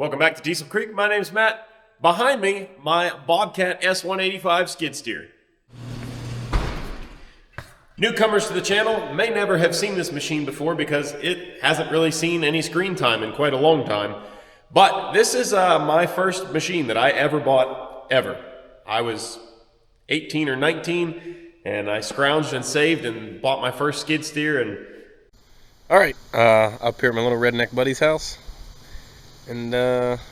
Welcome back to Diesel Creek. My name's Matt. Behind me, my Bobcat S185 skid steer. Newcomers to the channel may never have seen this machine before because it hasn't really seen any screen time in quite a long time. But this is my first machine that I ever bought, ever. I was 18 or 19 and I scrounged and saved and bought my first skid steer. And Alright, up here at my little redneck buddy's house, and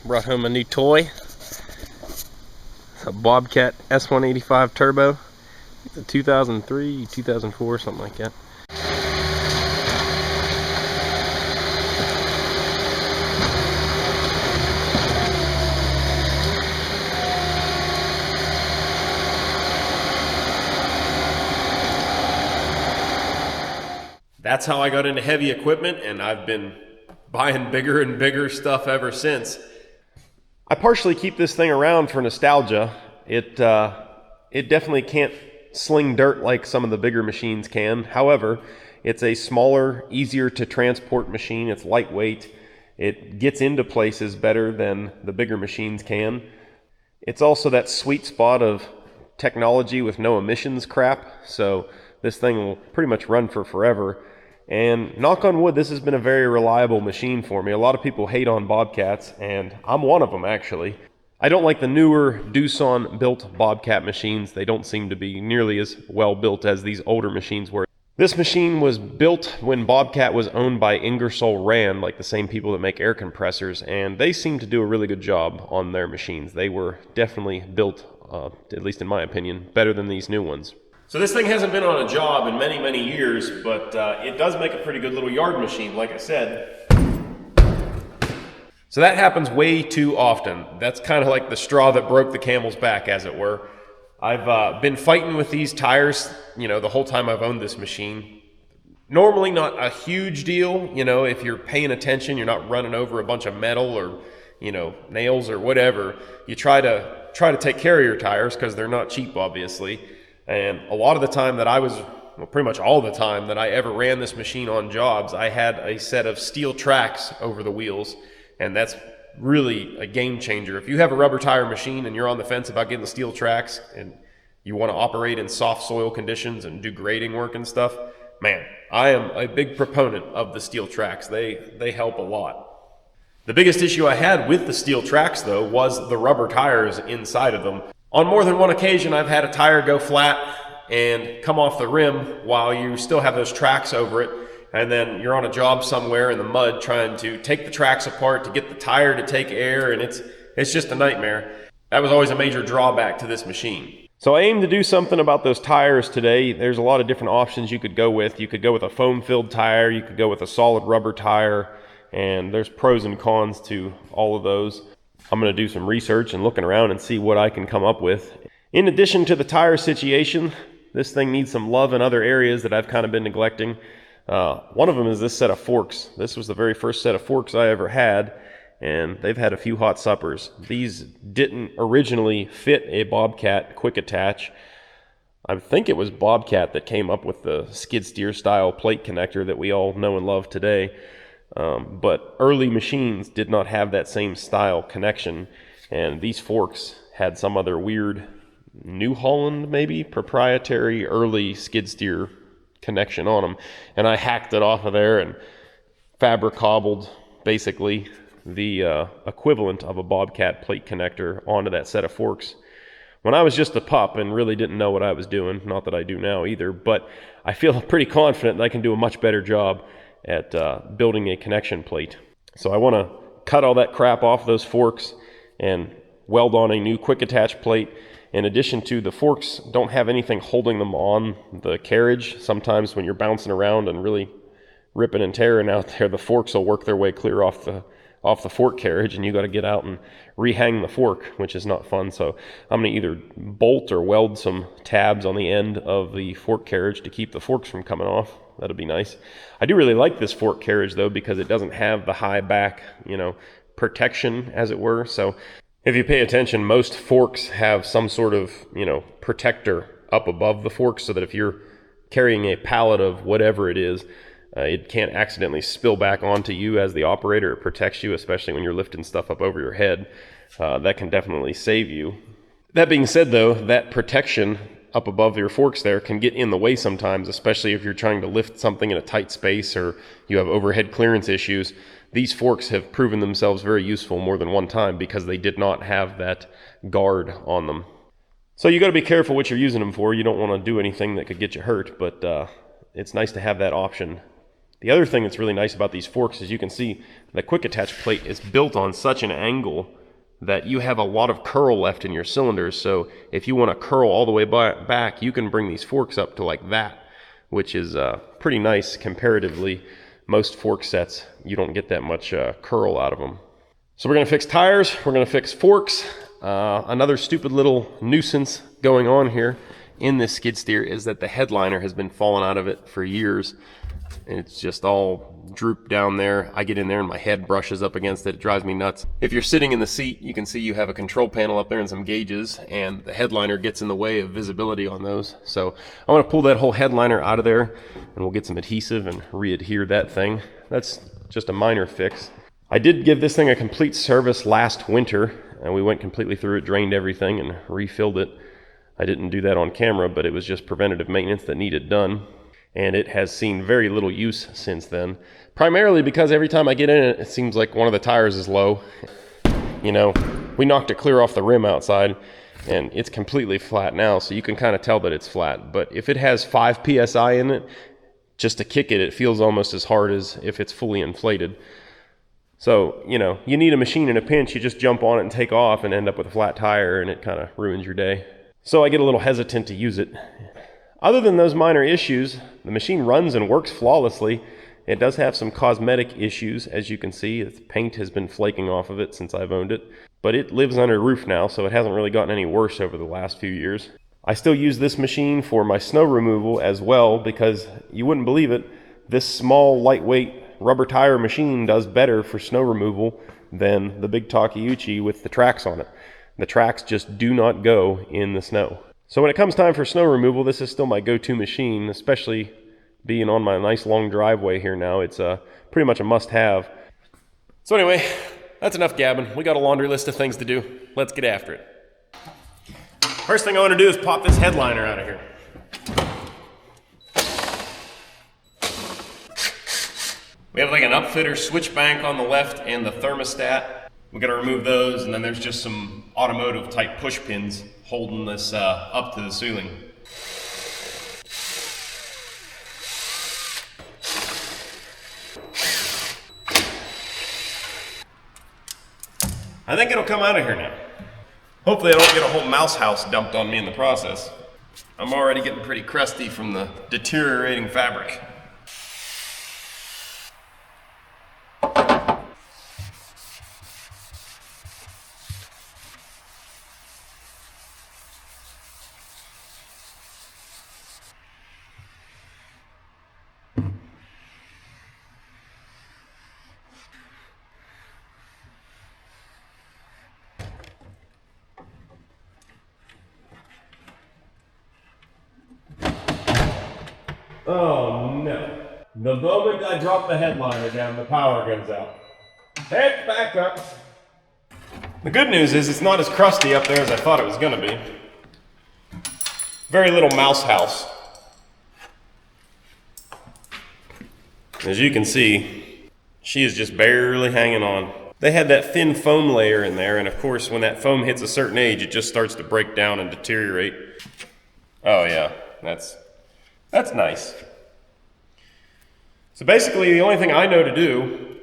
brought home a new toy. It's a Bobcat S185 Turbo. It's a 2003, 2004, something like that. that's how I got into heavy equipment, and I've been buying bigger and bigger stuff ever since. I partially keep this thing around for nostalgia. It definitely can't sling dirt like some of the bigger machines can. However, it's a smaller, easier to transport machine. It's lightweight. It gets into places better than the bigger machines can. It's also that sweet spot of technology with no emissions crap, so this thing will pretty much run for forever. And knock on wood, this has been a very reliable machine for me. A lot of people hate on Bobcats, and I'm one of them actually. I don't like the newer Doosan built Bobcat machines. They don't seem to be nearly as well built as these older machines were. This machine was built when Bobcat was owned by Ingersoll Rand, like the same people that make air compressors, and they seem to do a really good job on their machines. They were definitely built, at least in my opinion, better than these new ones. So this thing hasn't been on a job in many, many years, but it does make a pretty good little yard machine, like I said. So that happens way too often. That's kind of like the straw that broke the camel's back, as it were. I've been fighting with these tires, the whole time I've owned this machine. Normally not a huge deal, if you're paying attention, you're not running over a bunch of metal or, nails or whatever. You try to take care of your tires because they're not cheap, obviously. And a lot of the time that pretty much all the time that I ever ran this machine on jobs, I had a set of steel tracks over the wheels, and that's really a game changer. If you have a rubber tire machine and you're on the fence about getting the steel tracks and you want to operate in soft soil conditions and do grading work and stuff, man, I am a big proponent of the steel tracks. They help a lot. The biggest issue I had with the steel tracks, though, was the rubber tires inside of them. On more than one occasion, I've had a tire go flat and come off the rim while you still have those tracks over it, and then you're on a job somewhere in the mud trying to take the tracks apart to get the tire to take air, and it's just a nightmare. That was always a major drawback to this machine. So I aim to do something about those tires today. There's a lot of different options you could go with. You could go with a foam-filled tire, you could go with a solid rubber tire, and there's pros and cons to all of those. I'm going to do some research and looking around and see what I can come up with. In addition to the tire situation, this thing needs some love in other areas that I've kind of been neglecting. One of them is this set of forks. This was the very first set of forks I ever had, and they've had a few hot suppers. These didn't originally fit a Bobcat quick attach. I think it was Bobcat that came up with the skid steer style plate connector that we all know and love today. But early machines did not have that same style connection, and these forks had some other weird New Holland, maybe, proprietary early skid steer connection on them, and I hacked it off of there and fabric cobbled basically the equivalent of a Bobcat plate connector onto that set of forks when I was just a pup and really didn't know what I was doing. Not that I do now either, but I feel pretty confident that I can do a much better job at building a connection plate. So I want to cut all that crap off those forks and weld on a new quick attach plate. In addition to, the forks don't have anything holding them on the carriage. Sometimes when you're bouncing around and really ripping and tearing out there, the forks will work their way clear off the fork carriage, and you got to get out and rehang the fork, which is not fun. So I'm going to either bolt or weld some tabs on the end of the fork carriage to keep the forks from coming off. That'll be nice. I do really like this fork carriage though, because it doesn't have the high back, protection, as it were. So if you pay attention, most forks have some sort of, protector up above the fork, so that if you're carrying a pallet of whatever it is, It can't accidentally spill back onto you as the operator. It protects you, especially when you're lifting stuff up over your head. That can definitely save you. That being said, though, that protection up above your forks there can get in the way sometimes, especially if you're trying to lift something in a tight space or you have overhead clearance issues. These forks have proven themselves very useful more than one time because they did not have that guard on them. So you got to be careful what you're using them for. You don't want to do anything that could get you hurt, but it's nice to have that option. The other thing that's really nice about these forks is you can see the quick attach plate is built on such an angle that you have a lot of curl left in your cylinders. So if you want to curl all the way back, you can bring these forks up to like that, which is pretty nice comparatively. Most fork sets, you don't get that much curl out of them. So we're going to fix tires, we're going to fix forks. Another stupid little nuisance going on here in this skid steer is that the headliner has been falling out of it for years. It's just all drooped down there. I get in there and my head brushes up against it. It drives me nuts. If you're sitting in the seat, you can see you have a control panel up there and some gauges, and the headliner gets in the way of visibility on those. So I want to pull that whole headliner out of there, and we'll get some adhesive and re-adhere that thing. That's just a minor fix. I did give this thing a complete service last winter, and we went completely through it, drained everything, and refilled it. I didn't do that on camera, but it was just preventative maintenance that needed done. And it has seen very little use since then, primarily because every time I get in it, it seems like one of the tires is low. You know, we knocked it clear off the rim outside, and it's completely flat now, so you can kind of tell that it's flat. But if it has 5 psi in it, just to kick it, it feels almost as hard as if it's fully inflated. So, you know, you need a machine in a pinch, you just jump on it and take off and end up with a flat tire, and it kind of ruins your day. So I get a little hesitant to use it. Other than those minor issues, the machine runs and works flawlessly. It does have some cosmetic issues, as you can see. Its paint has been flaking off of it since I've owned it. But it lives under a roof now, so it hasn't really gotten any worse over the last few years. I still use this machine for my snow removal as well, because you wouldn't believe it, this small, lightweight rubber tire machine does better for snow removal than the big Takeuchi with the tracks on it. The tracks just do not go in the snow. So when it comes time for snow removal, this is still my go-to machine, especially being on my nice long driveway here now. It's pretty much a must-have. So anyway, that's enough gabbing. We got a laundry list of things to do. Let's get after it. First thing I want to do is pop this headliner out of here. We have like an upfitter switch bank on the left and the thermostat. We got to remove those, and then there's just some automotive type push pins holding this up to the ceiling. I think it'll come out of here now. Hopefully I don't get a whole mouse house dumped on me in the process. I'm already getting pretty crusty from the deteriorating fabric. Oh no. The moment I drop the headliner down, the power goes out. Head back up. The good news is it's not as crusty up there as I thought it was going to be. Very little mouse house. As you can see, she is just barely hanging on. They had that thin foam layer in there, and of course when that foam hits a certain age, it just starts to break down and deteriorate. Oh yeah, that's nice. So basically the only thing I know to do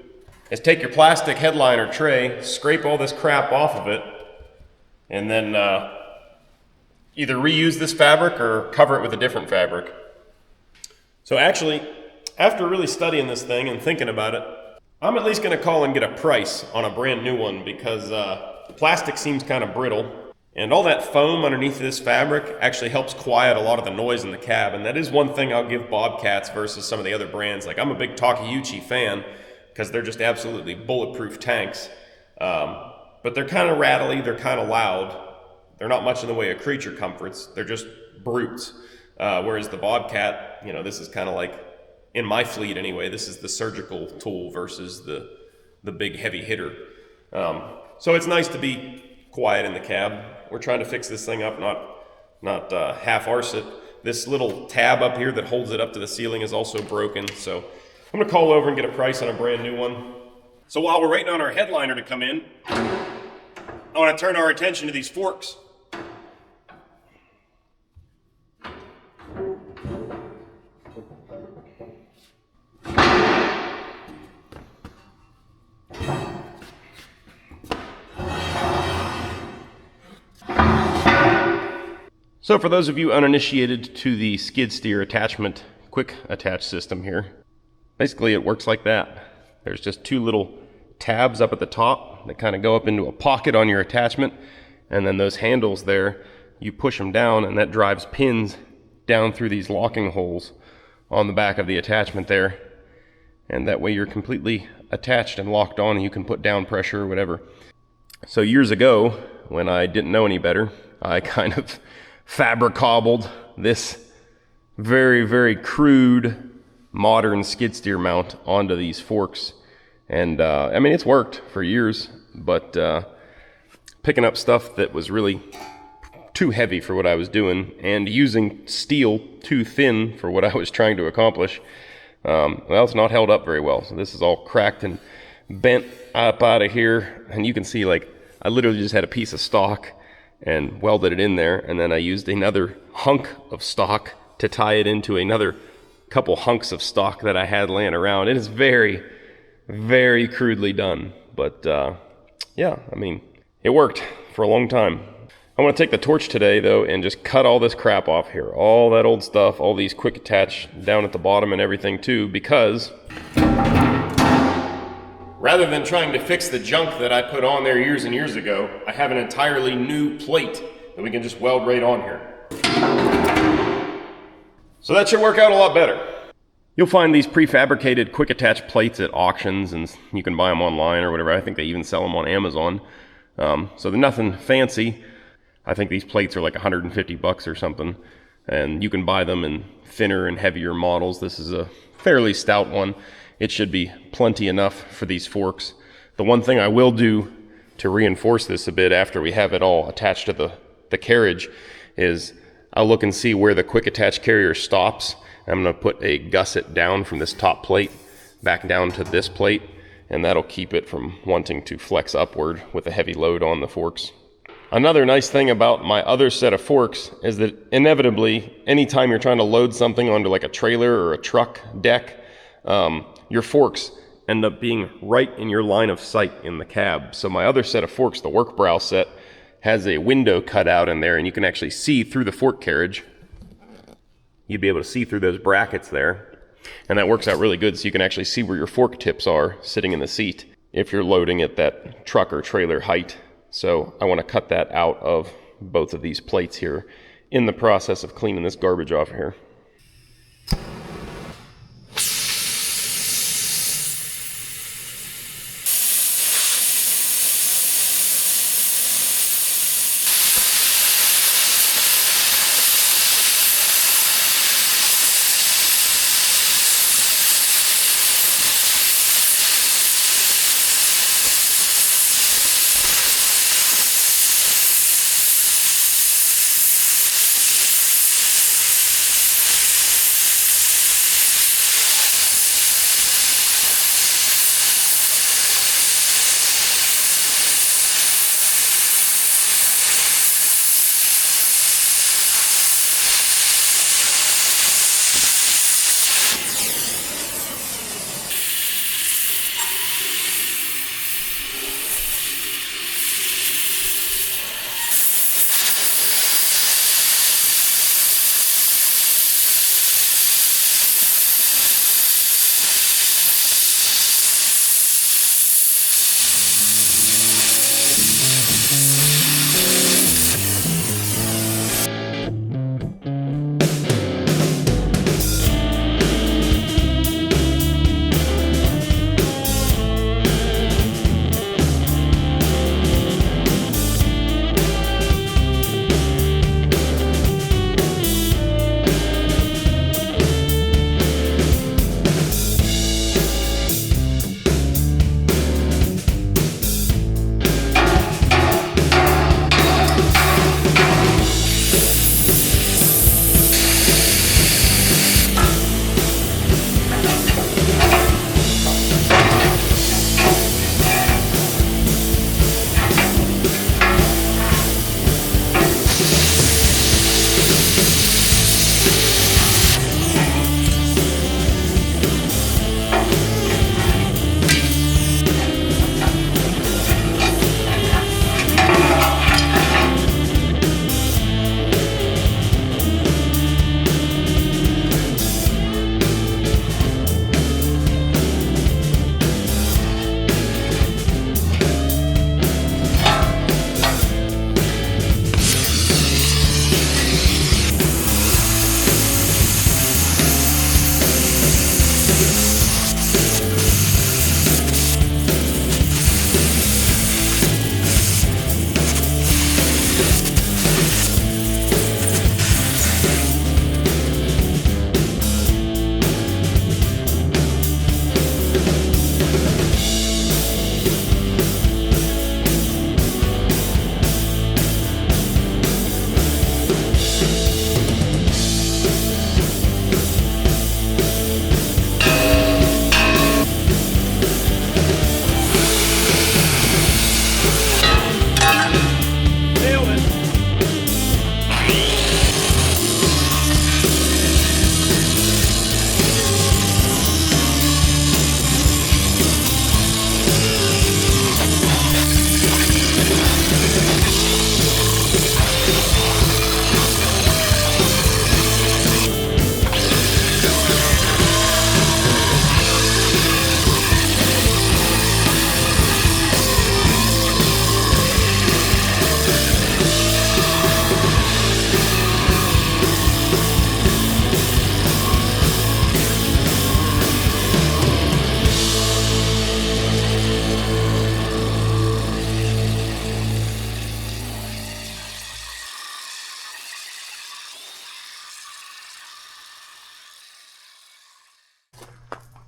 is take your plastic headliner tray, scrape all this crap off of it, and then either reuse this fabric or cover it with a different fabric. So actually, after really studying this thing and thinking about it, I'm at least going to call and get a price on a brand new one, because the plastic seems kind of brittle. And all that foam underneath this fabric actually helps quiet a lot of the noise in the cab. And that is one thing I'll give Bobcats versus some of the other brands. Like, I'm a big Takeuchi fan because they're just absolutely bulletproof tanks. But they're kind of rattly, they're kind of loud. They're not much in the way of creature comforts. They're just brutes. Whereas the Bobcat, you know, this is kind of like in my fleet anyway, this is the surgical tool versus the big heavy hitter. So it's nice to be quiet in the cab. We're trying to fix this thing up, not half-arse it. This little tab up here that holds it up to the ceiling is also broken, so I'm gonna call over and get a price on a brand new one. So while we're waiting on our headliner to come in, I want to turn our attention to these forks. So for those of you uninitiated to the skid steer attachment quick attach system here, basically it works like that. There's just two little tabs up at the top that kind of go up into a pocket on your attachment, and then those handles there, you push them down and that drives pins down through these locking holes on the back of the attachment there, and that way you're completely attached and locked on and you can put down pressure or whatever. So years ago, when I didn't know any better, I kind of fabricobbled this very, very crude modern skid steer mount onto these forks. And I mean, it's worked for years, but picking up stuff that was really too heavy for what I was doing and using steel too thin for what I was trying to accomplish, well, it's not held up very well. So this is all cracked and bent up out of here. And you can see, like, I literally just had a piece of stock and welded it in there, and then I used another hunk of stock to tie it into another couple hunks of stock that I had laying around. It is very, very crudely done, but yeah, I mean, it worked for a long time. I want to take the torch today though and just cut all this crap off here, all that old stuff, all these quick attach down at the bottom and everything too, because rather than trying to fix the junk that I put on there years and years ago, I have an entirely new plate that we can just weld right on here. So that should work out a lot better. You'll find these prefabricated quick attach plates at auctions, and you can buy them online or whatever. I think they even sell them on Amazon. So they're nothing fancy. I think these plates are like 150 bucks or something, and you can buy them in thinner and heavier models. This is a fairly stout one. It should be plenty enough for these forks. The one thing I will do to reinforce this a bit after we have it all attached to the carriage is I'll look and see where the quick attach carrier stops. I'm going to put a gusset down from this top plate back down to this plate, and that'll keep it from wanting to flex upward with a heavy load on the forks. Another nice thing about my other set of forks is that inevitably, anytime you're trying to load something onto like a trailer or a truck deck, your forks end up being right in your line of sight in the cab. So my other set of forks, the work brow set, has a window cut out in there, and you can actually see through the fork carriage. You'd be able to see through those brackets there, and that works out really good, so you can actually see where your fork tips are sitting in the seat if you're loading at that truck or trailer height. So I want to cut that out of both of these plates here in the process of cleaning this garbage off here.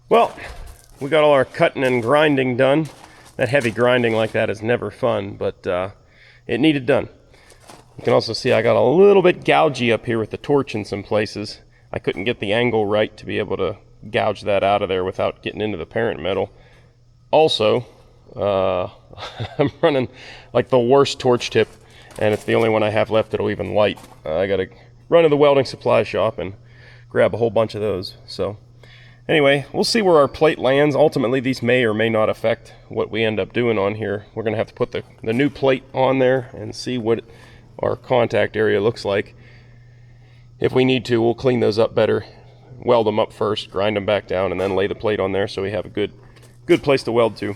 Well, we got all our cutting and grinding done. That heavy grinding like that is never fun, but it needed done. You can also see I got a little bit gougy up here with the torch in some places. I couldn't get the angle right to be able to gouge that out of there without getting into the parent metal. Also, I'm running like the worst torch tip, and it's the only one I have left that'll even light. I gotta run to the welding supply shop and grab a whole bunch of those. So anyway, we'll see where our plate lands. Ultimately, these may or may not affect what we end up doing on here. We're gonna have to put the new plate on there and see what our contact area looks like. If we need to, we'll clean those up better, weld them up first, grind them back down, and then lay the plate on there so we have a good place to weld to.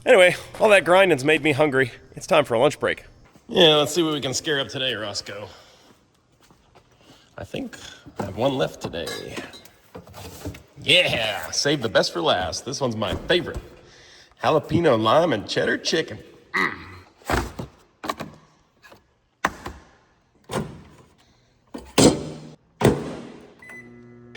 Anyway, all that grinding's made me hungry. It's time for a lunch break. Yeah, let's see what we can scare up today, Roscoe. I think I have one left today. Yeah, save the best for last. This one's my favorite. Jalapeno lime and cheddar chicken.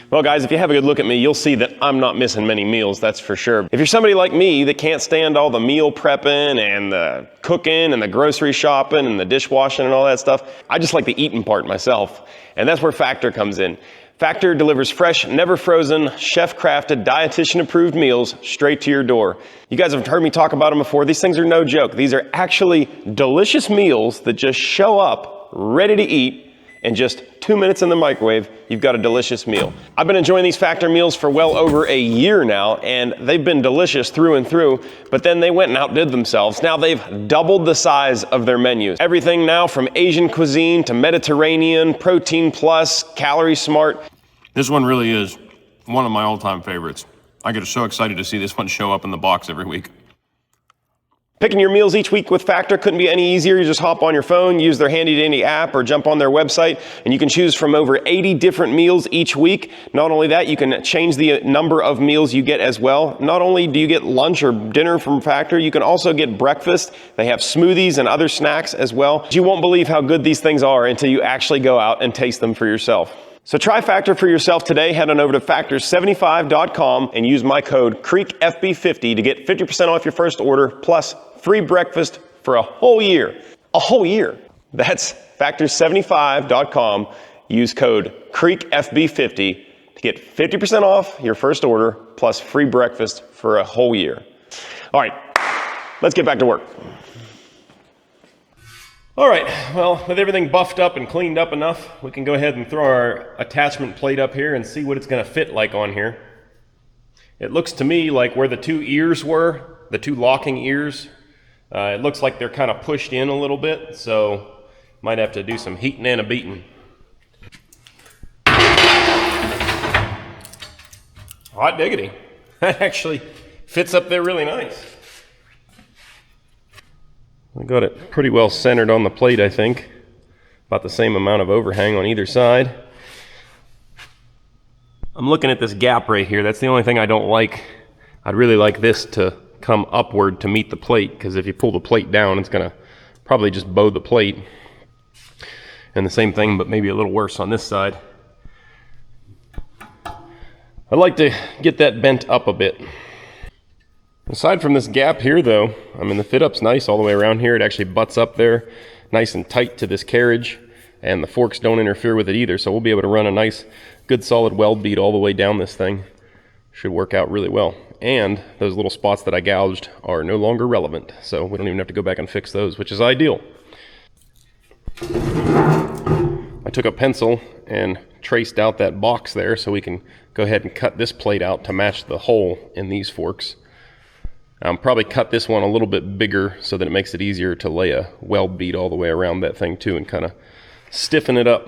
Well guys, if you have a good look at me, you'll see that I'm not missing many meals, that's for sure. If you're somebody like me that can't stand all the meal prepping and the cooking and the grocery shopping and the dishwashing and all that stuff, I just like the eating part myself. And that's where Factor comes in. Factor delivers fresh, never frozen, chef-crafted, dietitian-approved meals straight to your door. You guys have heard me talk about them before. These things are no joke. These are actually delicious meals that just show up ready to eat. In just 2 minutes in the microwave, you've got a delicious meal. I've been enjoying these Factor meals for well over a year now, and they've been delicious through and through, but then they went and outdid themselves. Now they've doubled the size of their menus. Everything now from Asian cuisine to Mediterranean, protein plus, calorie smart. This one really is one of my all-time favorites. I get so excited to see this one show up in the box every week. Picking your meals each week with Factor couldn't be any easier. You just hop on your phone, use their handy-dandy app, or jump on their website, and you can choose from over 80 different meals each week. Not only that, you can change the number of meals you get as well. Not only do you get lunch or dinner from Factor, you can also get breakfast. They have smoothies and other snacks as well. You won't believe how good these things are until you actually go out and taste them for yourself. So try Factor for yourself today. Head on over to factor75.com and use my code CREEKFB50 to get 50% off your first order, plus free breakfast for a whole year. A whole year. That's factor75.com. Use code CREEKFB50 to get 50% off your first order, plus free breakfast for a whole year. All right, let's get back to work. All right, well, with everything buffed up and cleaned up enough, we can go ahead and throw our attachment plate up here and see what it's gonna fit like on here. It looks to me like where the two ears were, the two locking ears, it looks like they're kind of pushed in a little bit, so might have to do some heating and a beating. Hot diggity. That actually fits up there really nice. I got it pretty well centered on the plate, I think. About the same amount of overhang on either side. I'm looking at this gap right here. That's the only thing I don't like. I'd really like this to come upward to meet the plate, because if you pull the plate down, it's gonna probably just bow the plate. And the same thing, but maybe a little worse on this side. I'd like to get that bent up a bit. Aside from this gap here though, I mean the fit up's nice all the way around here. It actually butts up there nice and tight to this carriage, and the forks don't interfere with it either, so we'll be able to run a nice good solid weld bead all the way down this thing. Should work out really well. And those little spots that I gouged are no longer relevant, so we don't even have to go back and fix those, which is ideal. I took a pencil and traced out that box there so we can go ahead and cut this plate out to match the hole in these forks. Probably cut this one a little bit bigger so that it makes it easier to lay a weld bead all the way around that thing too, and kind of stiffen it up.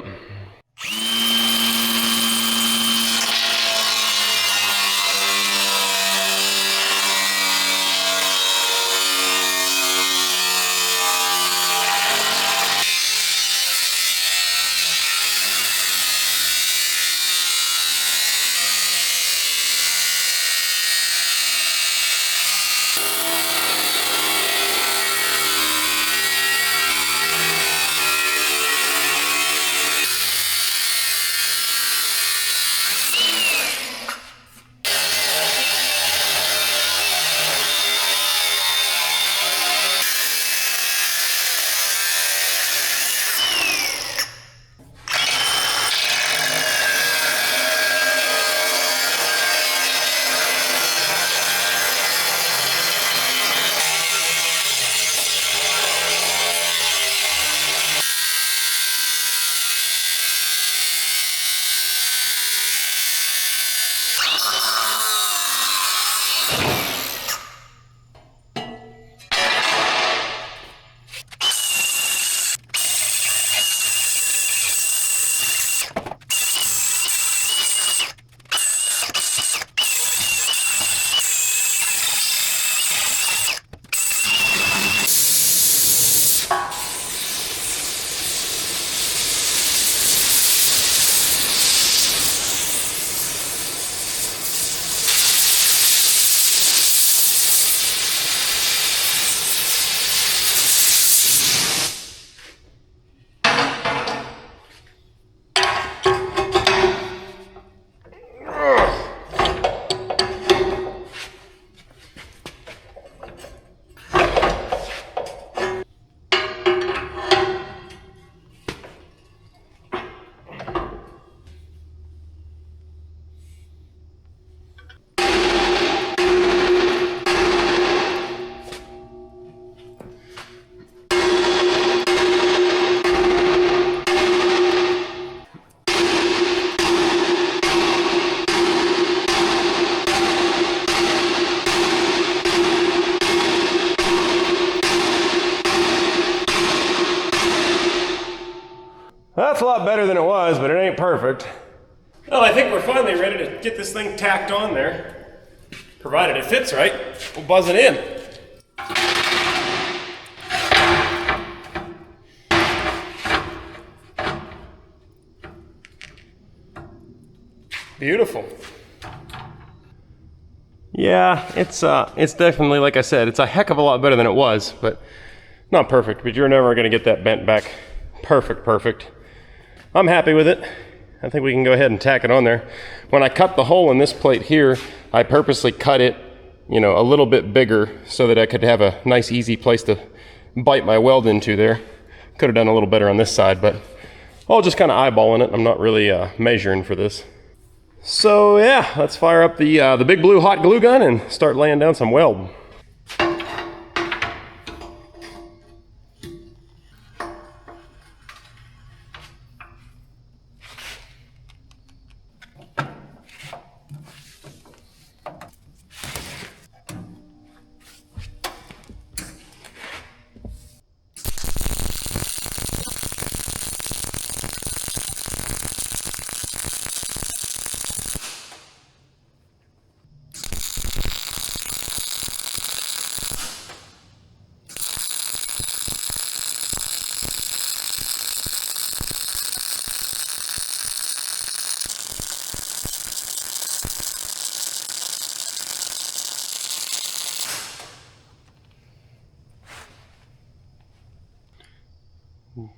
better than it was, but it ain't perfect. Well, I think we're finally ready to get this thing tacked on there. Provided it fits right, we'll buzz it in. Beautiful. Yeah, it's definitely, like I said, it's a heck of a lot better than it was, but not perfect, but you're never gonna get that bent back perfect. I'm happy with it. I think we can go ahead and tack it on there. When I cut the hole in this plate here, I purposely cut it, you know, a little bit bigger so that I could have a nice easy place to bite my weld into there. Could have done a little better on this side, but I'll just kind of eyeballing it. I'm not really measuring for this. So yeah, let's fire up the big blue hot glue gun and start laying down some weld.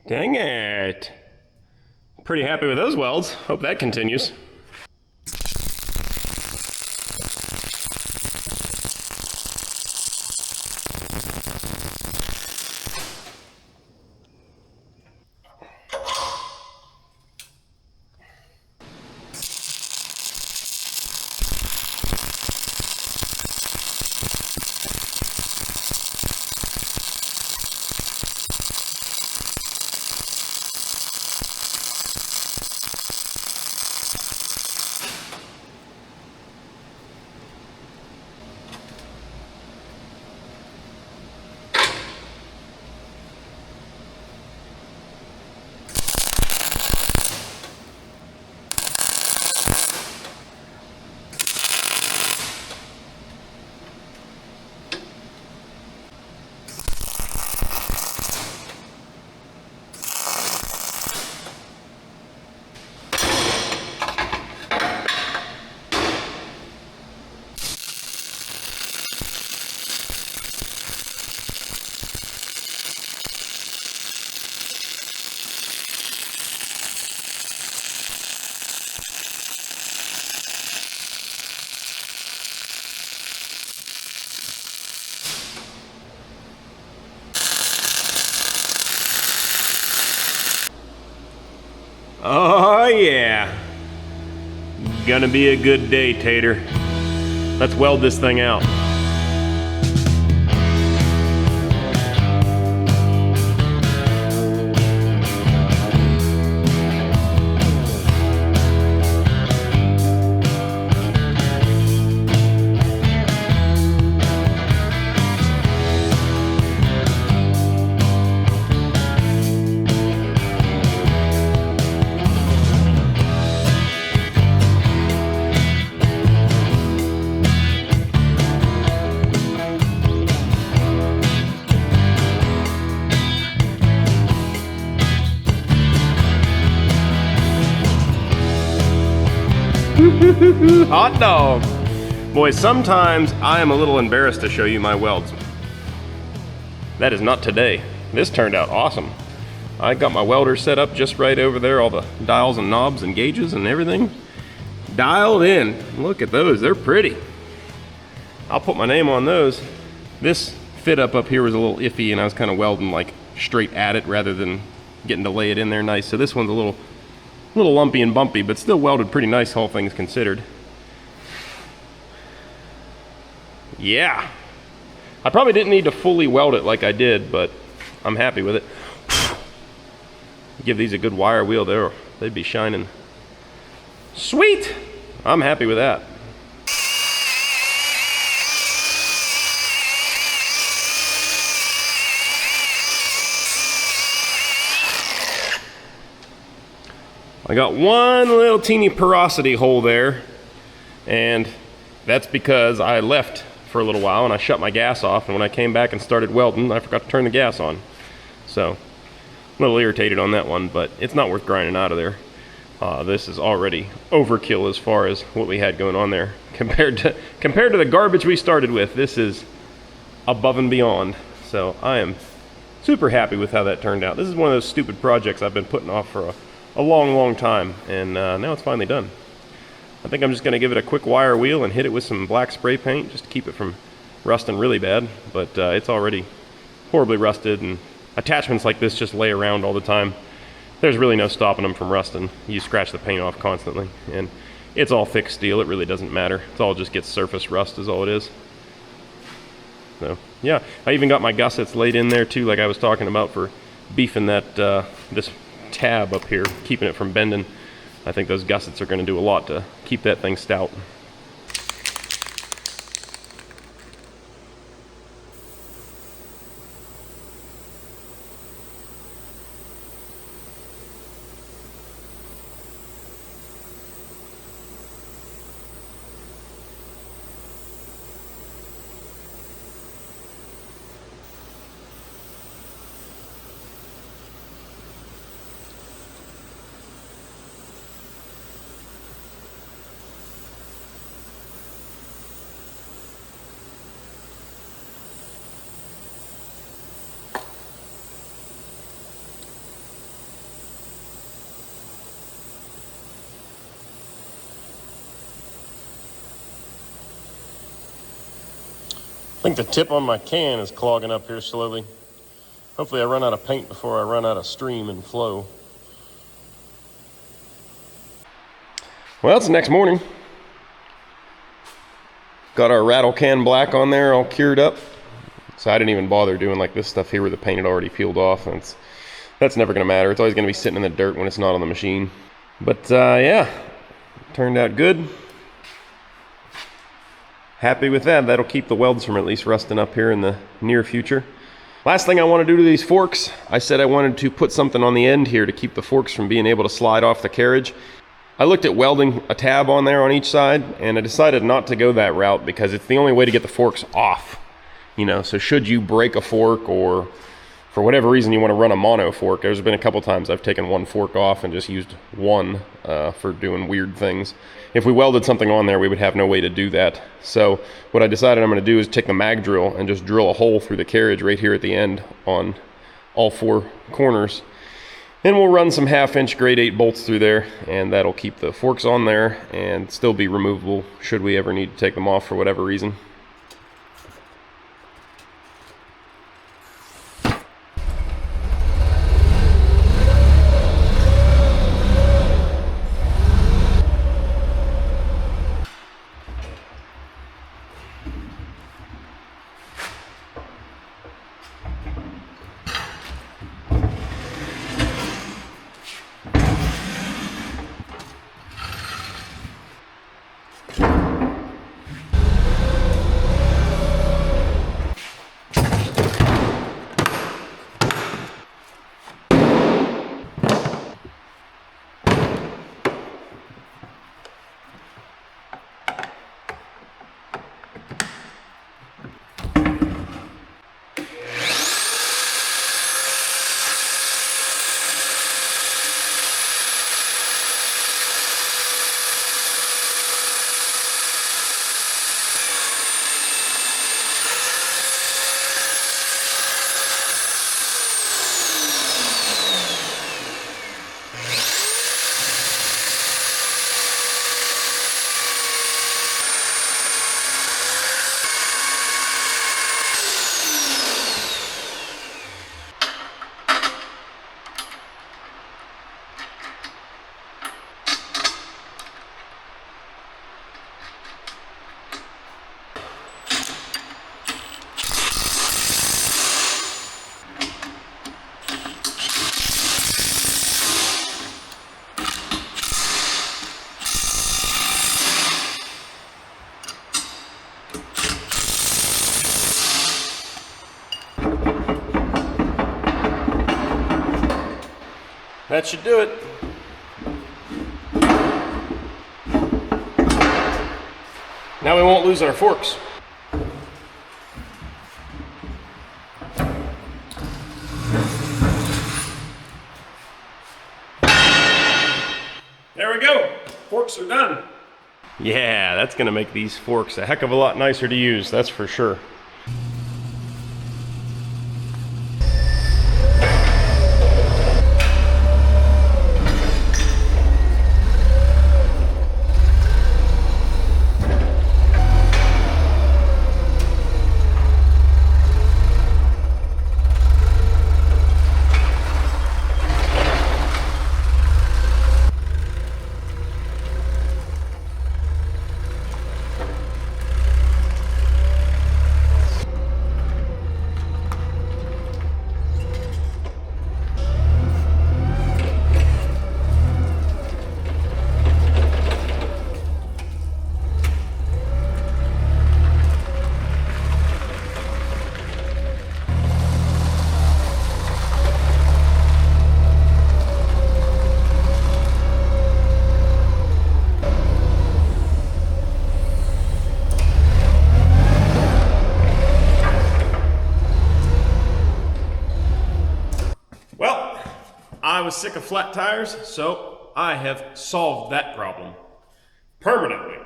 Dang it. Pretty happy with those welds. Hope that continues. Oh yeah, gonna be a good day, Tater. Let's weld this thing out. Hot dog. Boys, sometimes I am a little embarrassed to show you my welds. That is not today. This turned out awesome. I got my welder set up just right over there, all the dials and knobs and gauges and everything dialed in. Look at those, they're pretty. I'll put my name on those. This fit up here was a little iffy and I was kind of welding like straight at it rather than getting to lay it in there nice. So this one's a little lumpy and bumpy, but still welded pretty nice, all things considered. Yeah. I probably didn't need to fully weld it like I did, but I'm happy with it. Give these a good wire wheel there, they'd be shining. Sweet! I'm happy with that. I got one little teeny porosity hole there, and that's because I left for a little while and I shut my gas off, and when I came back and started welding, I forgot to turn the gas on. So, a little irritated on that one, but it's not worth grinding out of there. This is already overkill as far as what we had going on there. Compared to the garbage we started with, this is above and beyond. So I am super happy with how that turned out. This is one of those stupid projects I've been putting off for a long time, and now it's finally done. I think I'm just going to give it a quick wire wheel and hit it with some black spray paint just to keep it from rusting really bad, but it's already horribly rusted, and attachments like this just lay around all the time. There's really no stopping them from rusting. You scratch the paint off constantly, and it's all thick steel. It really doesn't matter. It's all just gets surface rust is all it is. So yeah, I even got my gussets laid in there too, like I was talking about, for beefing that this tab up here, keeping it from bending. I think those gussets are going to do a lot to keep that thing stout. I think the tip on my can is clogging up here slowly. Hopefully I run out of paint before I run out of stream and flow. Well, it's the next morning. Got our rattle can black on there all cured up. So I didn't even bother doing like this stuff here where the paint had already peeled off. And that's never going to matter. It's always going to be sitting in the dirt when it's not on the machine. But yeah, turned out good. Happy with that. That'll keep the welds from at least rusting up here in the near future. Last thing I want to do to these forks, I said I wanted to put something on the end here to keep the forks from being able to slide off the carriage. I looked at welding a tab on there on each side, and I decided not to go that route because it's the only way to get the forks off. You know, so should you break a fork, or for whatever reason you want to run a mono fork, there's been a couple times I've taken one fork off and just used one for doing weird things. If we welded something on there, we would have no way to do that. So what I decided I'm going to do is take the mag drill and just drill a hole through the carriage right here at the end on all four corners. And we'll run some 1/2-inch grade 8 bolts through there, and that'll keep the forks on there and still be removable should we ever need to take them off for whatever reason. That should do it. Now we won't lose our forks. There we go. Forks are done. Yeah, that's gonna make these forks a heck of a lot nicer to use, that's for sure. I was sick of flat tires, so I have solved that problem permanently.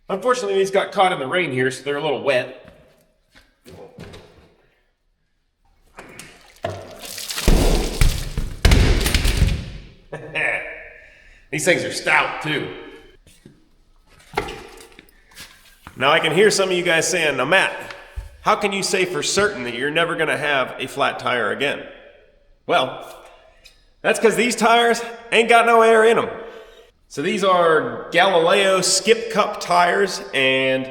Unfortunately, these got caught in the rain here, so they're a little wet. These things are stout too. Now I can hear some of you guys saying, now Matt, how can you say for certain that you're never gonna have a flat tire again? Well, that's because these tires ain't got no air in them. So these are Galileo Skip Cup tires, and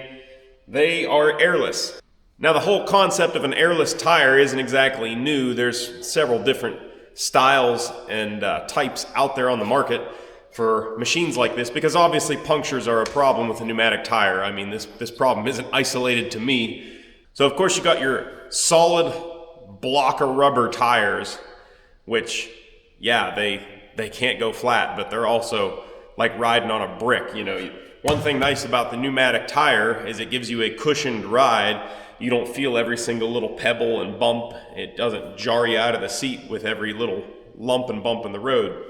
they are airless. Now the whole concept of an airless tire isn't exactly new. There's several different styles and types out there on the market for machines like this, because obviously punctures are a problem with a pneumatic tire. I mean, this problem isn't isolated to me. So of course you got your solid block of rubber tires, which, yeah, they can't go flat, but they're also like riding on a brick. You know, one thing nice about the pneumatic tire is it gives you a cushioned ride. You don't feel every single little pebble and bump. It doesn't jar you out of the seat with every little lump and bump in the road.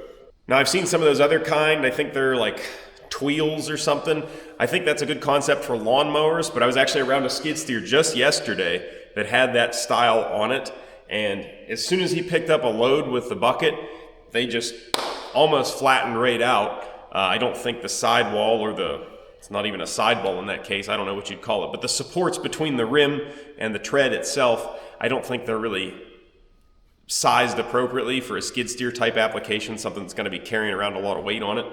Now I've seen some of those other kind, I think they're like Tweels or something. I think that's a good concept for lawnmowers, but I was actually around a skid steer just yesterday that had that style on it, and as soon as he picked up a load with the bucket, they just almost flattened right out. I don't think the sidewall or it's not even a sidewall in that case, I don't know what you'd call it, but the supports between the rim and the tread itself, I don't think they're really sized appropriately for a skid steer type application, something that's going to be carrying around a lot of weight on it.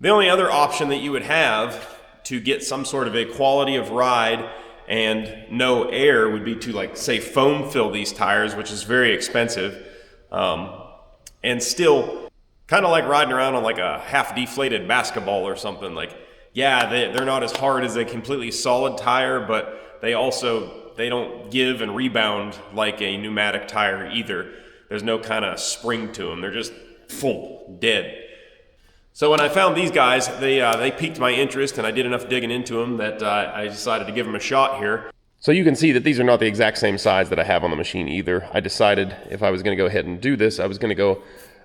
The only other option that you would have to get some sort of a quality of ride and no air would be to, like, say, foam fill these tires, which is very expensive, and still kind of like riding around on like a half deflated basketball or something. Like, yeah, they're not as hard as a completely solid tire, but they don't give and rebound like a pneumatic tire either. There's no kind of spring to them. They're just full, dead. So when I found these guys, they piqued my interest, and I did enough digging into them that I decided to give them a shot here. So you can see that these are not the exact same size that I have on the machine either. I decided if I was going to go ahead and do this, I was going to go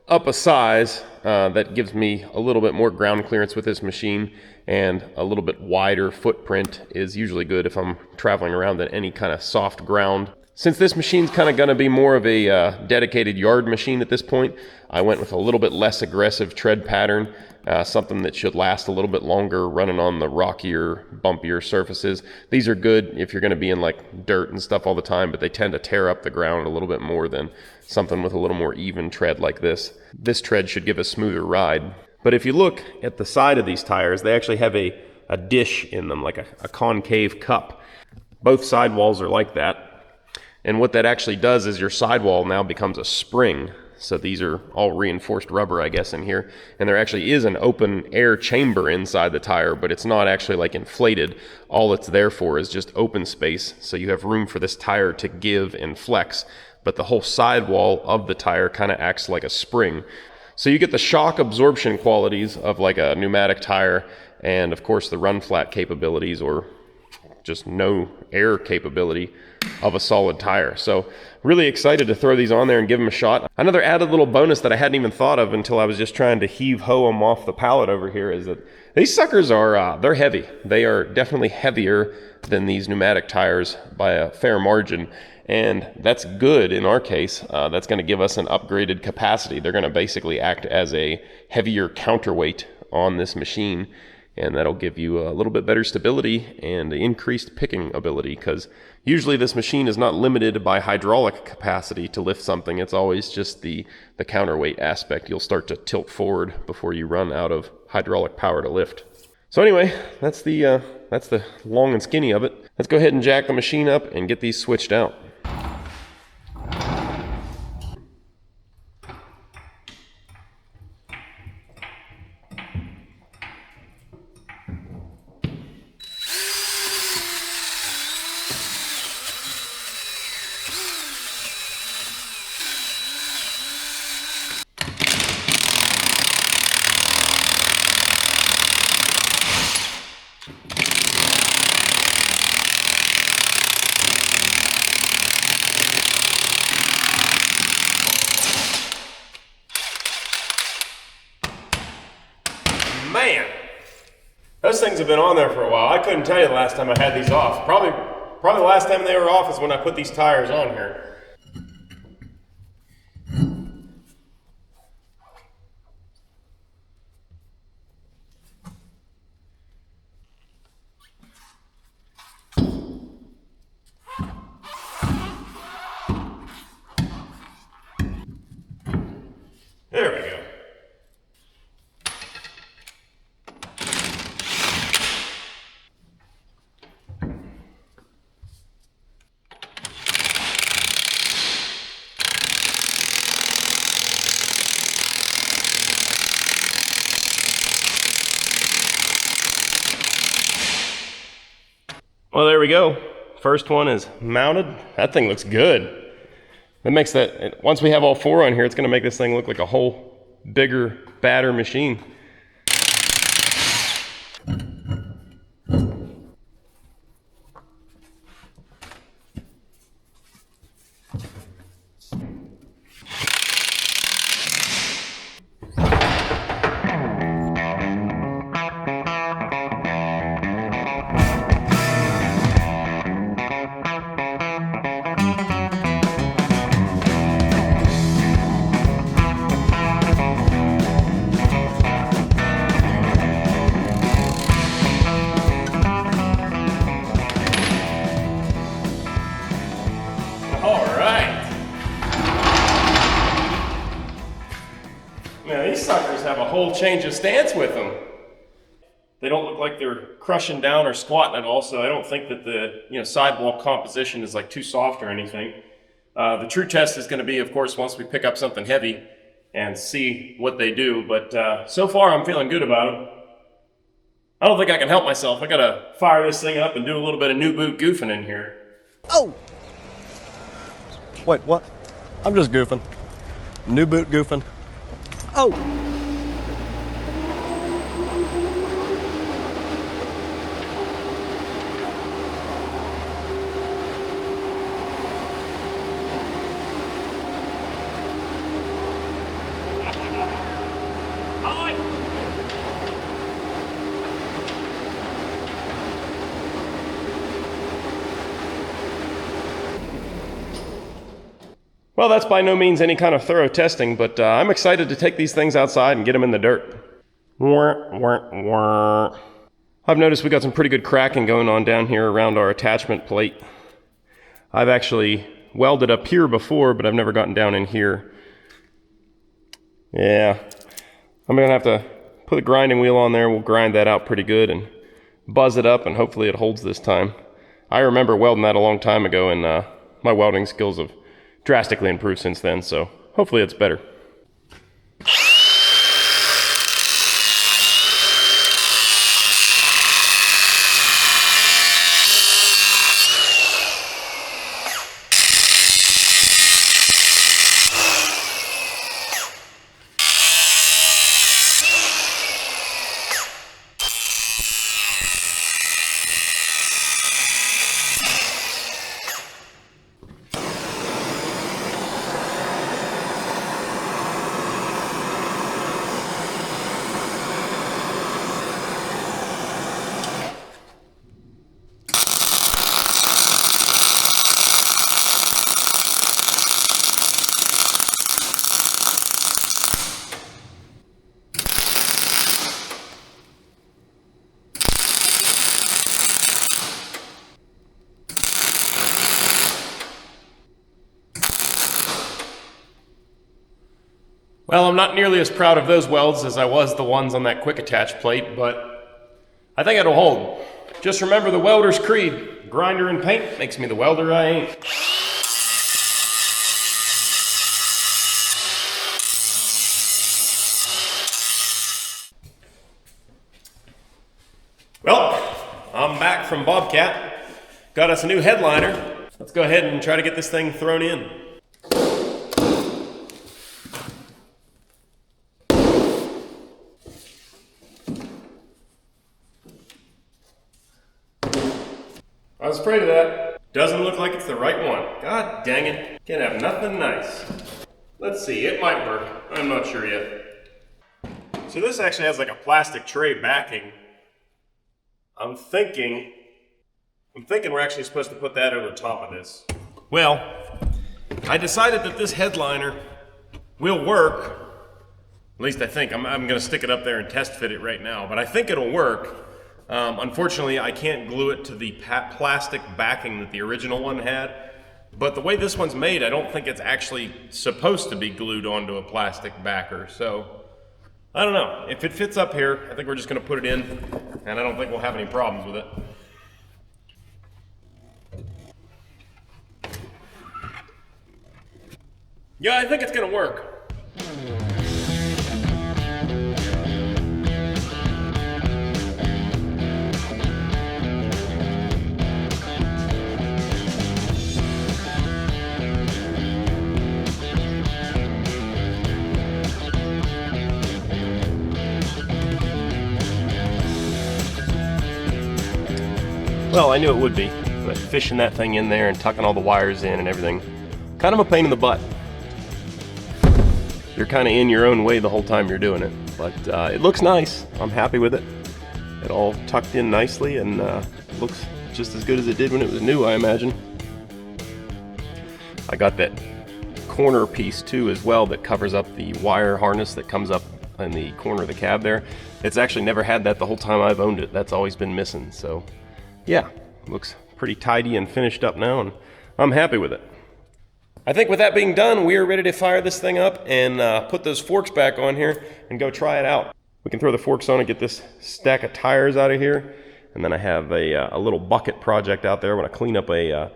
up a size that gives me a little bit more ground clearance with this machine, and a little bit wider footprint is usually good if I'm traveling around at any kind of soft ground. Since this machine's kind of going to be more of a dedicated yard machine at this point, I went with a little bit less aggressive tread pattern, something that should last a little bit longer running on the rockier, bumpier surfaces. These are good if you're going to be in like dirt and stuff all the time, but they tend to tear up the ground a little bit more than something with a little more even tread like this. This tread should give a smoother ride. But if you look at the side of these tires, they actually have a dish in them, like a concave cup. Both sidewalls are like that. And what that actually does is your sidewall now becomes a spring. So these are all reinforced rubber, I guess, in here. And there actually is an open air chamber inside the tire, but it's not actually like inflated. All it's there for is just open space. So you have room for this tire to give and flex but the whole sidewall of the tire kind of acts like a spring. So you get the shock absorption qualities of like a pneumatic tire, and of course the run flat capabilities, or just no air capability, of a solid tire. So really excited to throw these on there and give them a shot. Another added little bonus that I hadn't even thought of until I was just trying to heave-ho them off the pallet over here is that these suckers are, they're heavy. They are definitely heavier than these pneumatic tires by a fair margin. And that's good in our case. That's going to give us an upgraded capacity. They're going to basically act as a heavier counterweight on this machine, and that'll give you a little bit better stability and increased picking ability, because usually this machine is not limited by hydraulic capacity to lift something. It's always just the counterweight aspect. You'll start to tilt forward before you run out of hydraulic power to lift. So anyway, that's the long and skinny of it. Let's go ahead and jack the machine up and get these switched out. Man, those things have been on there for a while. I couldn't tell you the last time I had these off. Probably the last time they were off is when I put these tires on here. There we go. Well, there we go. First one is mounted. That thing looks good. That makes that, once we have all four on here, it's going to make this thing look like a whole bigger, badder machine. Now these suckers have a whole change of stance with them. They don't look like they're crushing down or squatting at all, so I don't think that the sidewall composition is like too soft or anything. The true test is going to be, of course, once we pick up something heavy and see what they do, but so far I'm feeling good about them. I don't think I can help myself. I gotta fire this thing up and do a little bit of new boot goofing in here. Oh! Wait, what? I'm just goofing. New boot goofing. Oh! Well, that's by no means any kind of thorough testing, but I'm excited to take these things outside and get them in the dirt. I've noticed we got some pretty good cracking going on down here around our attachment plate. I've actually welded up here before, but I've never gotten down in here. Yeah, I'm gonna have to put the grinding wheel on there. We'll grind that out pretty good and buzz it up, and hopefully it holds this time. I remember welding that a long time ago, and my welding skills have drastically improved since then, so hopefully it's better. Well, I'm not nearly as proud of those welds as I was the ones on that quick attach plate, but I think it'll hold. Just remember the welder's creed. Grinder and paint makes me the welder I ain't. Well, I'm back from Bobcat. Got us a new headliner. Let's go ahead and try to get this thing thrown in. I was afraid of that. Doesn't look like it's the right one. God dang it. Can't have nothing nice. Let's see, it might work. I'm not sure yet. So this actually has like a plastic tray backing. I'm thinking we're actually supposed to put that over the top of this. Well, I decided that this headliner will work. At least I think. I'm gonna stick it up there and test fit it right now, but I think it'll work. Unfortunately, I can't glue it to the plastic backing that the original one had, but the way this one's made, I don't think it's actually supposed to be glued onto a plastic backer, so I don't know. If it fits up here, I think we're just gonna put it in, and I don't think we'll have any problems with it. Yeah, I think it's gonna work. Well, I knew it would be, but fishing that thing in there and tucking all the wires in and everything, kind of a pain in the butt. You're kind of in your own way the whole time you're doing it, but it looks nice. I'm happy with it. It all tucked in nicely and looks just as good as it did when it was new, I imagine. I got that corner piece too as well that covers up the wire harness that comes up in the corner of the cab there. It's actually never had that the whole time I've owned it. That's always been missing, so yeah, looks pretty tidy and finished up now, and I'm happy with it. I think with that being done, we are ready to fire this thing up and put those forks back on here and go try it out. We can throw the forks on and get this stack of tires out of here, and then I have a little bucket project out there. I want to clean up a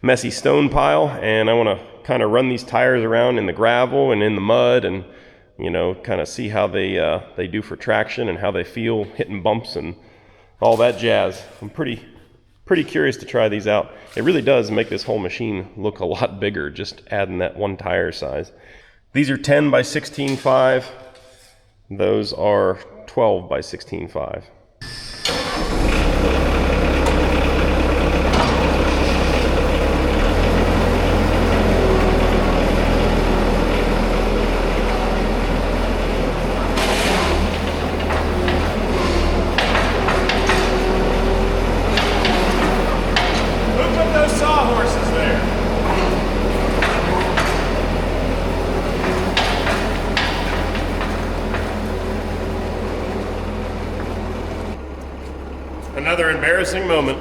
messy stone pile, and I want to kind of run these tires around in the gravel and in the mud, and you know, kind of see how they do for traction and how they feel hitting bumps and all that jazz. I'm pretty curious to try these out. It really does make this whole machine look a lot bigger, just adding that one tire size. These are 10 by 16.5. Those are 12 by 16.5. Another embarrassing moment.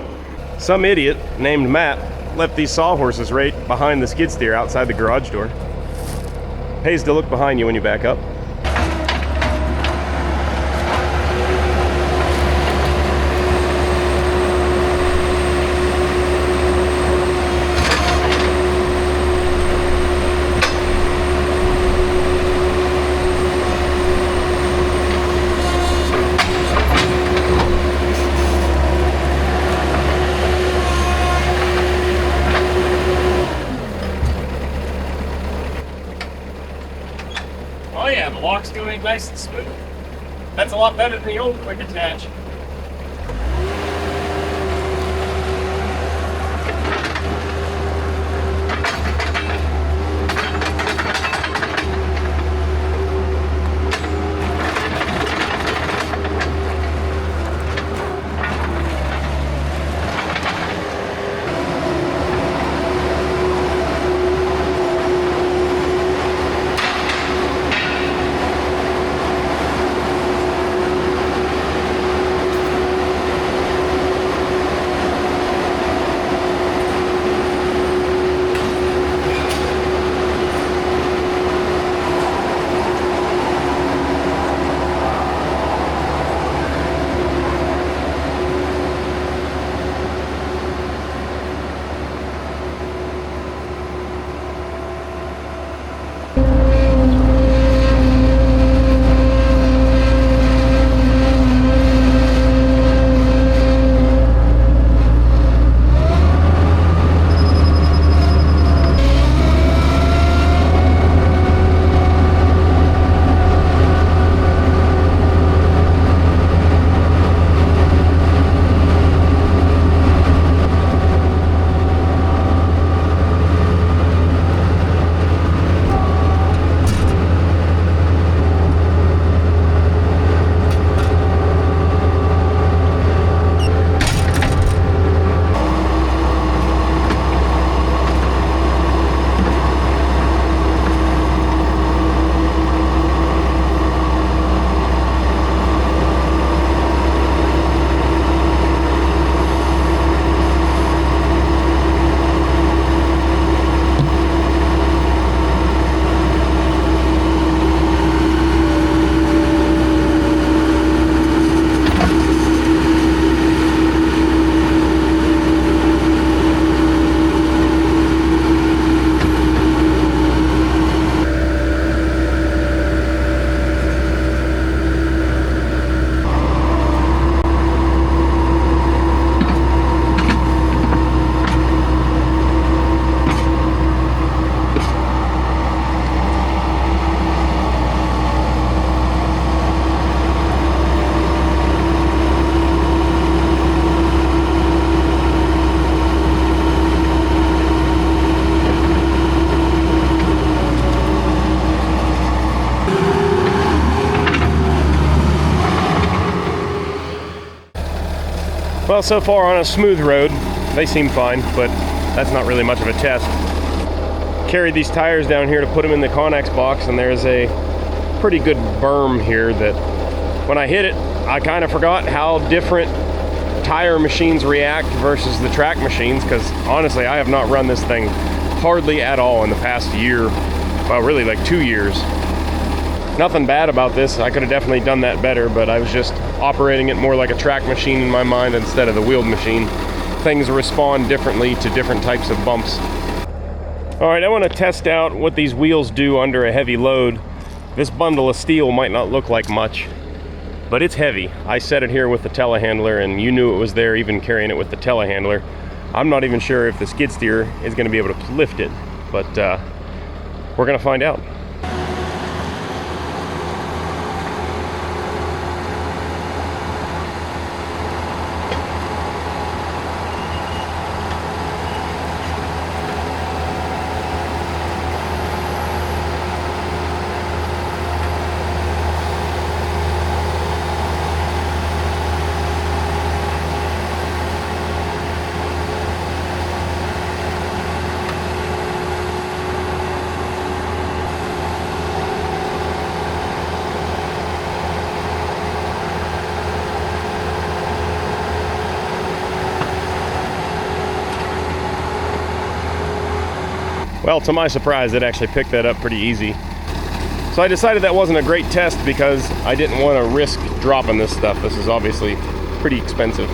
Some idiot named Matt left these sawhorses right behind the skid steer outside the garage door. Pays to look behind you when you back up. Oh yeah, the lock's going nice and smooth. That's a lot better than the old quick attach. Well, so far on a smooth road, they seem fine, but that's not really much of a test. Carried these tires down here to put them in the Connex box, and there's a pretty good berm here that when I hit it, I kind of forgot how different tire machines react versus the track machines, because honestly, I have not run this thing hardly at all in the past year. Well, really like 2 years. Nothing bad about this. I could have definitely done that better, but I was just operating it more like a track machine in my mind instead of the wheeled machine. Things respond differently to different types of bumps. All right, I want to test out what these wheels do under a heavy load. This bundle of steel might not look like much, but it's heavy. I set it here with the telehandler, and you knew it was there even carrying it with the telehandler. I'm not even sure if the skid steer is going to be able to lift it, but we're going to find out. Well, to my surprise, it actually picked that up pretty easy. So I decided that wasn't a great test because I didn't want to risk dropping this stuff. This is obviously pretty expensive.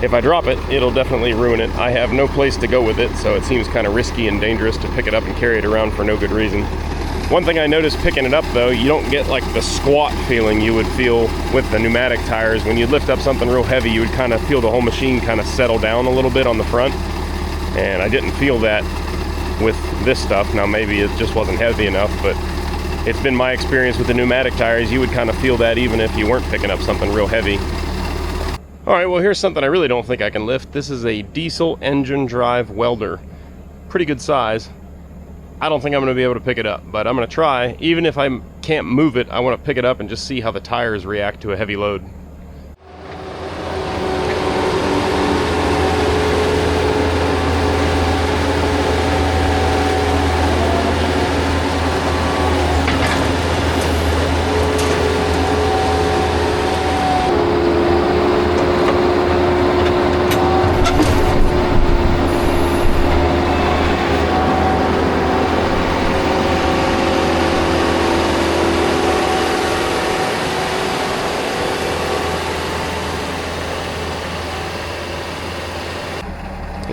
If I drop it, it'll definitely ruin it. I have no place to go with it, so it seems kind of risky and dangerous to pick it up and carry it around for no good reason. One thing I noticed picking it up though, you don't get like the squat feeling you would feel with the pneumatic tires. When you lift up something real heavy, you would kind of feel the whole machine kind of settle down a little bit on the front. And I didn't feel that with this stuff. Now maybe it just wasn't heavy enough, but it's been my experience with the pneumatic tires, you would kind of feel that even if you weren't picking up something real heavy. All right, well, here's something I really don't think I can lift. This is a diesel engine drive welder. Pretty good size. I don't think I'm going to be able to pick it up, but I'm going to try. Even if I can't move it, I want to pick it up and just see how the tires react to a heavy load.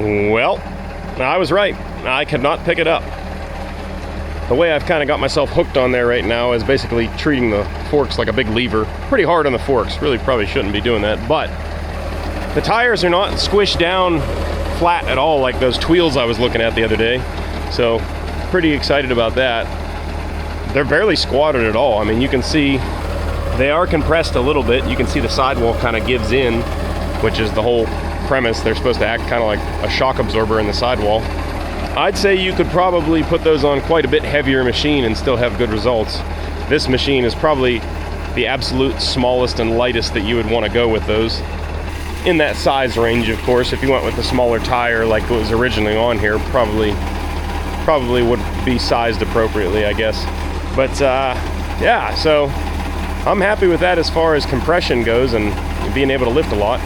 Well, I was right. I could not pick it up. The way I've kind of got myself hooked on there right now is basically treating the forks like a big lever. Pretty hard on the forks. Really probably shouldn't be doing that, but the tires are not squished down flat at all like those Tweels I was looking at the other day. So pretty excited about that. They're barely squatted at all. I mean, you can see they are compressed a little bit. You can see the sidewall kind of gives in, which is the whole premise. They're supposed to act kind of like a shock absorber in the sidewall. I'd say you could probably put those on quite a bit heavier machine and still have good results. This machine is probably the absolute smallest and lightest that you would want to go with those. In that size range, of course. If you went with a smaller tire like it was originally on here, probably would be sized appropriately, I guess. But yeah, so I'm happy with that as far as compression goes and being able to lift a lot.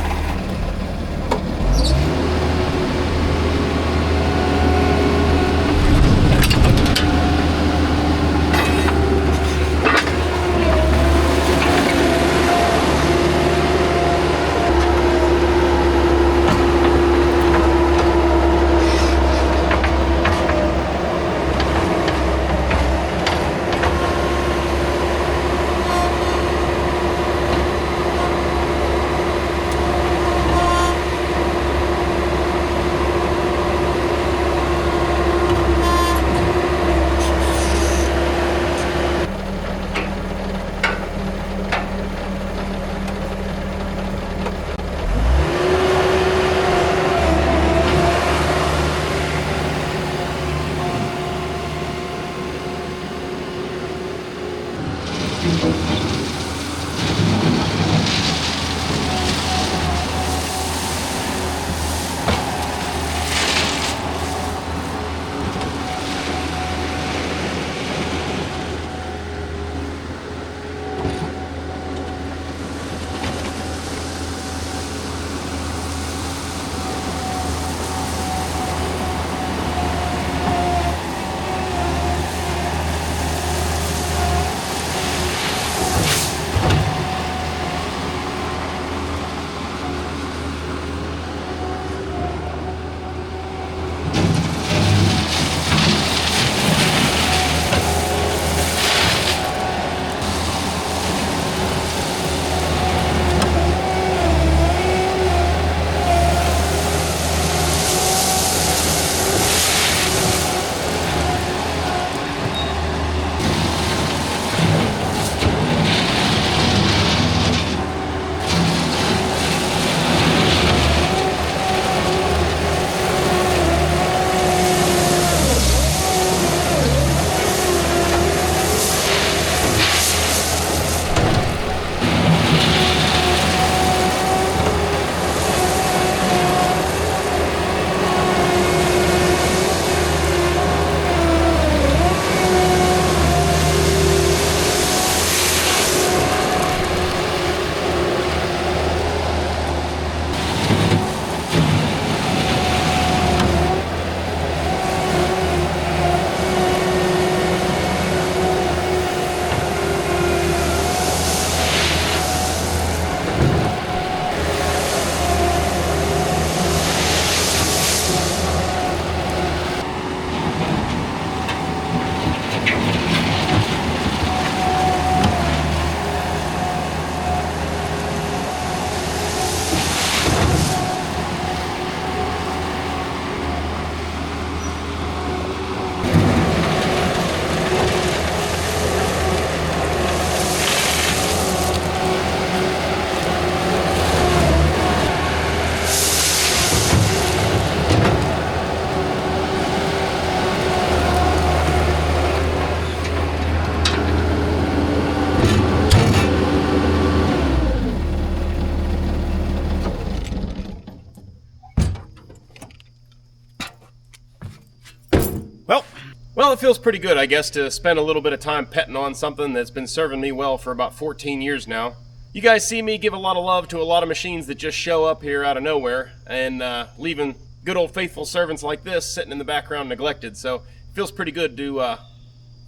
it feels pretty good, I guess, to spend a little bit of time petting on something that's been serving me well for about 14 years now. You guys see me give a lot of love to a lot of machines that just show up here out of nowhere and leaving good old faithful servants like this sitting in the background neglected. So it feels pretty good to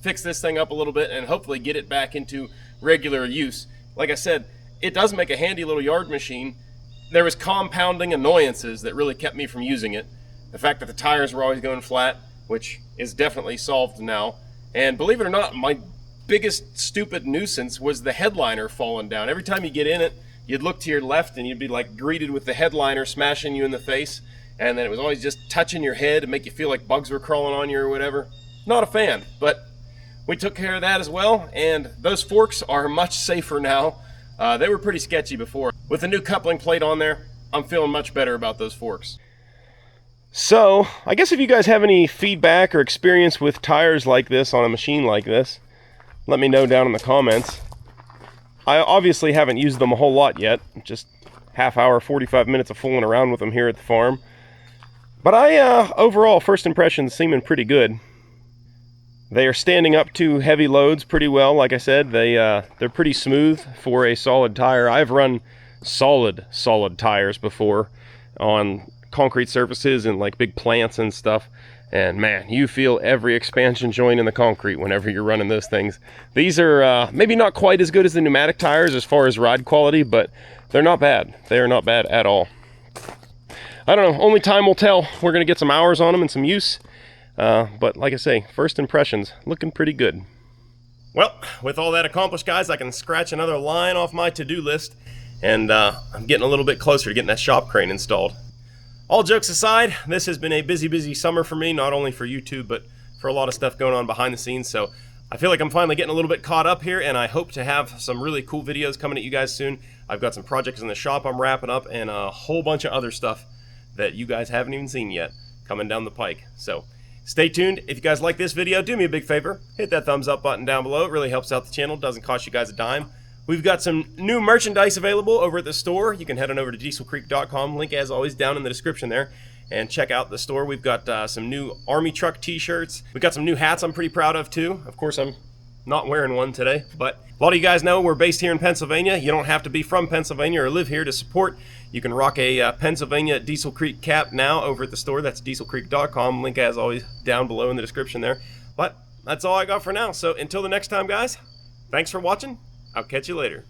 fix this thing up a little bit and hopefully get it back into regular use. Like I said, it does make a handy little yard machine. There was compounding annoyances that really kept me from using it. The fact that the tires were always going flat, which is definitely solved now. And believe it or not, my biggest stupid nuisance was the headliner falling down. Every time you get in it, you'd look to your left and you'd be like greeted with the headliner smashing you in the face. And then it was always just touching your head and make you feel like bugs were crawling on you or whatever. Not a fan, but we took care of that as well. And those forks are much safer now. They were pretty sketchy before. With the new coupling plate on there, I'm feeling much better about those forks. So, I guess if you guys have any feedback or experience with tires like this on a machine like this, let me know down in the comments. I obviously haven't used them a whole lot yet, just half hour, 45 minutes of fooling around with them here at the farm. But overall, first impressions seeming pretty good. They are standing up to heavy loads pretty well. Like I said, they're pretty smooth for a solid tire. I've run solid tires before on concrete surfaces and like big plants and stuff, and man, you feel every expansion joint in the concrete whenever you're running those things. These are maybe not quite as good as the pneumatic tires as far as ride quality, but they're not bad. They are not bad at all. I don't know, only time will tell. We're gonna get some hours on them and some use, but like I say, first impressions looking pretty good. Well, with all that accomplished, guys, I can scratch another line off my to-do list, and I'm getting a little bit closer to getting that shop crane installed. All jokes aside, this has been a busy summer for me, not only for YouTube, but for a lot of stuff going on behind the scenes. So I feel like I'm finally getting a little bit caught up here, and I hope to have some really cool videos coming at you guys soon. I've got some projects in the shop I'm wrapping up, and a whole bunch of other stuff that you guys haven't even seen yet coming down the pike. So stay tuned. If you guys like this video, do me a big favor. Hit that thumbs up button down below. It really helps out the channel. Doesn't cost you guys a dime. We've got some new merchandise available over at the store. You can head on over to dieselcreek.com. Link, as always, down in the description there. And check out the store. We've got some new Army Truck t-shirts. We've got some new hats I'm pretty proud of, too. Of course, I'm not wearing one today. But a lot of you guys know we're based here in Pennsylvania. You don't have to be from Pennsylvania or live here to support. You can rock a Pennsylvania Diesel Creek cap now over at the store. That's dieselcreek.com. Link, as always, down below in the description there. But that's all I got for now. So until the next time, guys, thanks for watching. I'll catch you later.